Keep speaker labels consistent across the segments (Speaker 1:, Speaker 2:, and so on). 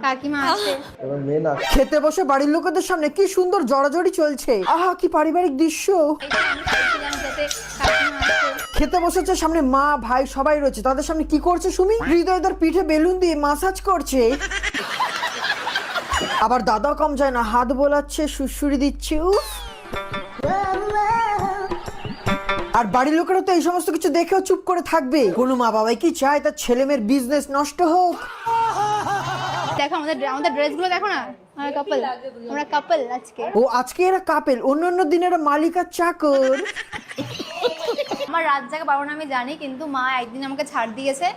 Speaker 1: কাকিমা আসছে।
Speaker 2: খেতে বসে বাড়ির লোকেদের সামনে কি সুন্দর জড়াজড়ি চলছে, আহা কি পারিবারিক দৃশ্য। খেতে বসেছে, সামনে মা ভাই সবাই রয়েছে, তাদের সামনে কি করছে সুমি? হৃদয়দার পিঠে বেলুন দিয়ে মাসাজ করছে। আবার দাদা কম যায় না, হাত বোলাচ্ছে, সুড়সুড়ি দিচ্ছে। উফ। আর বাড়ির লোকেরা তো এই সমস্ত কিছু দেখেও চুপ করে থাকবে। কোনো মা বাবাই কি চায় তার ছেলে মেয়ের বিজনেস নষ্ট হোক?
Speaker 1: দেখো আমাদের ড্রেসগুলো দেখো না, আমরা কাপল, আমরা কাপল আজকে।
Speaker 2: ও আজকে এরা কাপেল, অন্যান্য দিন এরা মালিক আর চাকর।
Speaker 1: আমার রাত জাগা 12 আমি জানি, কিন্তু মা একদিন আমাকে ছাড় দিয়েছে,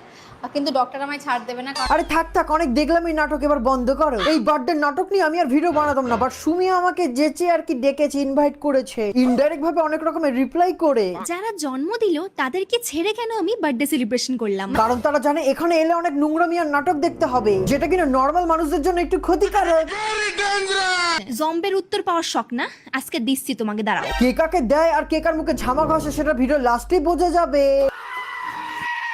Speaker 1: কিন্তু ডক্টর আমায় ছাড় দেবে না।
Speaker 2: আরে থাক থাক, অনেক দেখলাম এই নাটক, এবার বন্ধ করো। এই বার্থডে নাটক নিয়ে আমি আর ভিডিও বানাতাম না, বাট সুমি আমাকে যেচে আর কি ডেকেছে, ইনভাইট করেছে, ইনডাইরেক্ট ভাবে অনেক রকমের রিপ্লাই করে।
Speaker 3: যারা জন্ম দিল তাদেরকে ছেড়ে কেন আমি বার্থডে সেলিব্রেশন করলাম?
Speaker 2: কারণ তারা জানে এখানে এলে অনেক নোংরামি আর নাটক দেখতে হবে, যেটা কিনা নর্মাল মানুষদের জন্য একটু ক্ষতিকারক।
Speaker 3: জম্বের উত্তর পাওয়ার শখ না, আজকে দিচ্ছি তোমাকে, দাঁড়াও।
Speaker 2: কে কাকে দেয় আর কে কার মুখে ঝামা ঘষে সেটা ভিডিও লাস্টে বোঝা যাবে।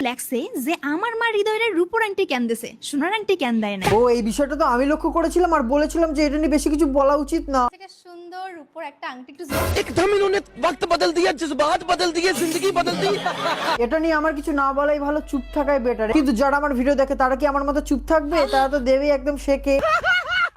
Speaker 3: লাগছে যে আমার মা হৃদয়ের রূপোর আংটি কেন দিছে, সোনার আংটি কেন দেয় না?
Speaker 2: ও এই বিষয়টা তো আমি লক্ষ্য করেছিলাম আর বলেছিলাম যে এটা নিয়ে বেশি কিছু বলা উচিত না।
Speaker 1: থেকে সুন্দর উপর একটা আংটি, একটু
Speaker 4: एकदम इन्होंने वक्त बदल दिया, जज्बात बदल दिए, जिंदगी बदल दी।
Speaker 2: এটা নিয়ে আমার কিছু না বলাই ভালো, চুপ থাকাই বেটার। কিন্তু যারা আমার ভিডিও দেখে তারা কি আমার মতো চুপ থাকবে? তারা তো দেবেই একদম শেখে।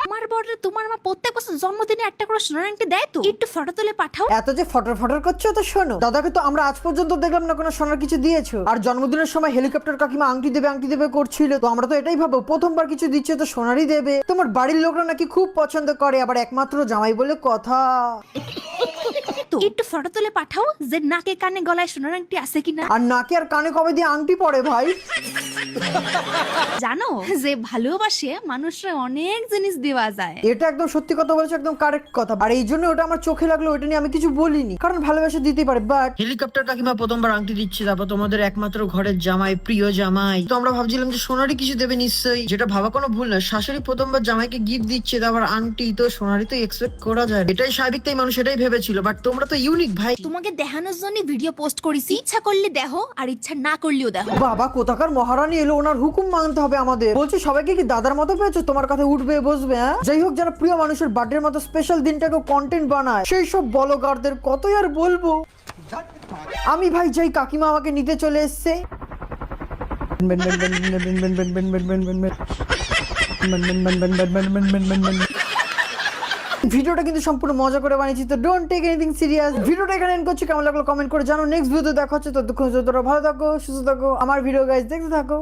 Speaker 3: আমার বড় তোমার মা প্রত্যেক বছর জন্মদিনে একটা করে সোনার আংটি দেয়, তো একটু ফটো তুলে পাঠাও।
Speaker 2: এত যে ফটর ফটর করছো তো শোনো, দাদাকে তো আমরা আজ পর্যন্ত দেখলাম না কোনো সোনার কিছু দিয়েছো। আর জন্মদিনের সময় হেলিকপ্টার কাকিমা আংটি দেবে করছিল, তো আমরা তো এটাই ভাবো প্রথমবার কিছু দিচ্ছে তো সোনারই দেবে। তোমার বাড়ির লোকরা নাকি খুব পছন্দ করে, আবার একমাত্র জামাই বলে কথা।
Speaker 3: তো একটু ফটো তুলে পাঠাও যে নাকে কানে গলায় সোনার আংটি আছে কিনা।
Speaker 2: আর নাকে আর কানে কবে দিয়ে আংটি পড়ে ভাই?
Speaker 3: জানো যে ভালোবাসে মানুষরা অনেক জিনিস দেওয়া যায়।
Speaker 2: এটা একদম সত্যি কথা বলছো, একদম কারেক্ট কথা। আর এই জন্য ওটা আমার চোখে লাগলো, ওটা নিয়ে আমি কিছু বলিনি, কারণ ভালোবাসা দিতে পারে। বাট হেলিকপ্টার কাকিমা প্রথমবার আংটি দিচ্ছে, তারপর তোমাদের একমাত্র ঘরের জামাই, প্রিয় জামাই, তো আমরা ভাবছিলাম যে সোনারই কিছু দেবে নিশ্চয়ই, যেটা ভাবা কোনো ভুল না। শাশুড়ি প্রথমবার জামাইকে গিফট দিচ্ছে, তারপর আংটি, তো সোনারই তো এক্সপেক্ট করা যায়। এটাই স্বাভাবিক, তাই মানুষ এটাই ভেবেছিল। বাট তোমরা তো ইউনিক ভাই।
Speaker 3: তোমাকে দেখানোর জন্য ভিডিও পোস্ট করেছি, ইচ্ছা করলে দেখো আর ইচ্ছা না করলেও দেখো।
Speaker 2: বাবা কোথাকার মহারানী এলো, ওনার হুকুম মানতে হবে আমাদের। বলছি সবাইকে কি দাদার মতো পেয়েছো? তোমার কথা উঠবে বসবে? হ্যাঁ যাই হোক, যারা প্রিয় মানুষের বার্থডের মতো স্পেশাল দিনটাকে কন্টেন্ট বানায়, সেই সব বলগারদের কতই আর বলবো। আমি ভাই যাই, কাকিমা আমাকে নিতে চলে এসছে। ভিডিওটা কিন্তু সম্পূর্ণ মজা করে বানিয়েছি, তো ডোন্ট টেক এনিথিং সিরিয়াস। ভিডিওটা এখানে এন্ড করছি, কেমন লাগলো কমেন্ট করে জানো। নেক্সট ভিডিওতে দেখা হচ্ছে, ততক্ষণ তোমরা ভালো থাকো, সুস্থ থাকো, আমার ভিডিও গাইজ দেখতে থাকো।